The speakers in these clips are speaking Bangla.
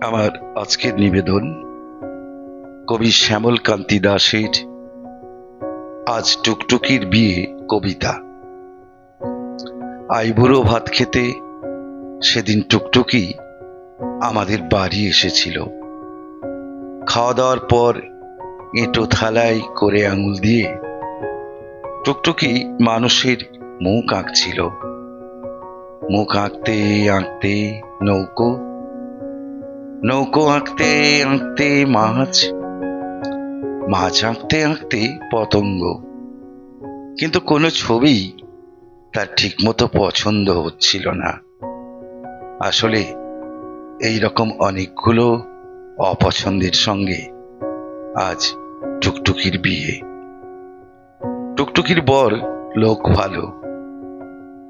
আমার আজকের নিবেদন কবি শ্যামল কান্তি দাসের আজ টুকটুকির বিয়ে কবিতা। আইবুড়ো ভাত খেতে সেদিন টুকটুকি আমাদের বাড়ি এসেছিল। খাওয়া দাওয়ার পর এঁটো থালায় করে আঙুল দিয়ে টুকটুকি মানুষের মুখ আঁকছিল। মুখ আঁকতে আঁকতে নৌকো, নৌকো আঁকতে আঁকতে মাছ, মাছ আঁকতে আঁকতে পতঙ্গ। কিন্তু কোনো ছবি তার ঠিকমতো পছন্দ হচ্ছিল না। আসলে এই রকম অনেকগুলো অপছন্দের সঙ্গে আজ টুকটুকির বিয়ে। টুকটুকির বর লোক ভালো,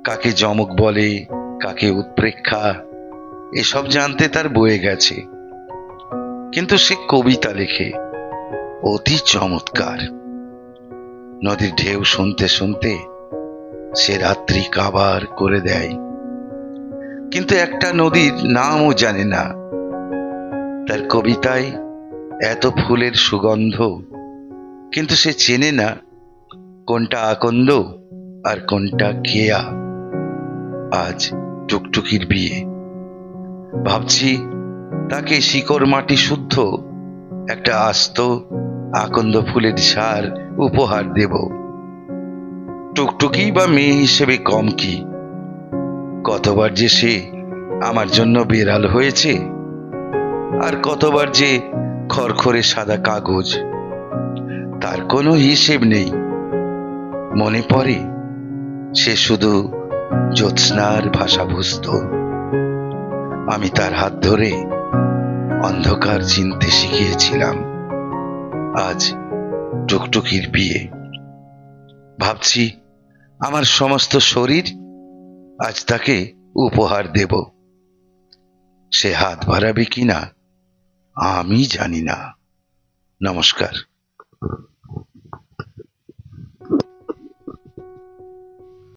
কাকে যমক বলে কাকে উৎপ্রেক্ষা এসব জানতে তার বয়ে গেছে। কিন্তু সে কবিতা লেখে অতি চমৎকার। নদীর ঢেউ শুনতে শুনতে সে রাত্রি কাবার করে দেয়। কিন্তু একটা নদীর নামও জানে না। তার কবিতায় এত ফুলের সুগন্ধ, কিন্তু সে চেনে না কোনটা আকন্দ আর কোনটা কেয়া। আজ টুকটুকির বিয়ে। ভাবছি তাকে শিকড় মাটি শুদ্ধ একটা আস্ত আকন্দ ফুলের সার উপহার দেব। টুকটুকি বা মেয়ে হিসেবে কম কি? কতবার যে সে আমার জন্য বেড়াল হয়েছে, আর কতবার যে খড়খড়ে সাদা কাগজ, তার কোনো হিসেব নেই। মনে পড়ে সে শুধু জ্যোৎস্নার ভাষাভুস্ত। আমি তার হাত ধরে অন্ধকার চিনতে শিখিয়েছিলাম। আজ টুকটুকির বিয়ে। ভাবছি আমার সমস্ত শরীর আজ তাকে উপহার দেব। সে হাত বাড়াবে কিনা আমি জানি না। নমস্কার।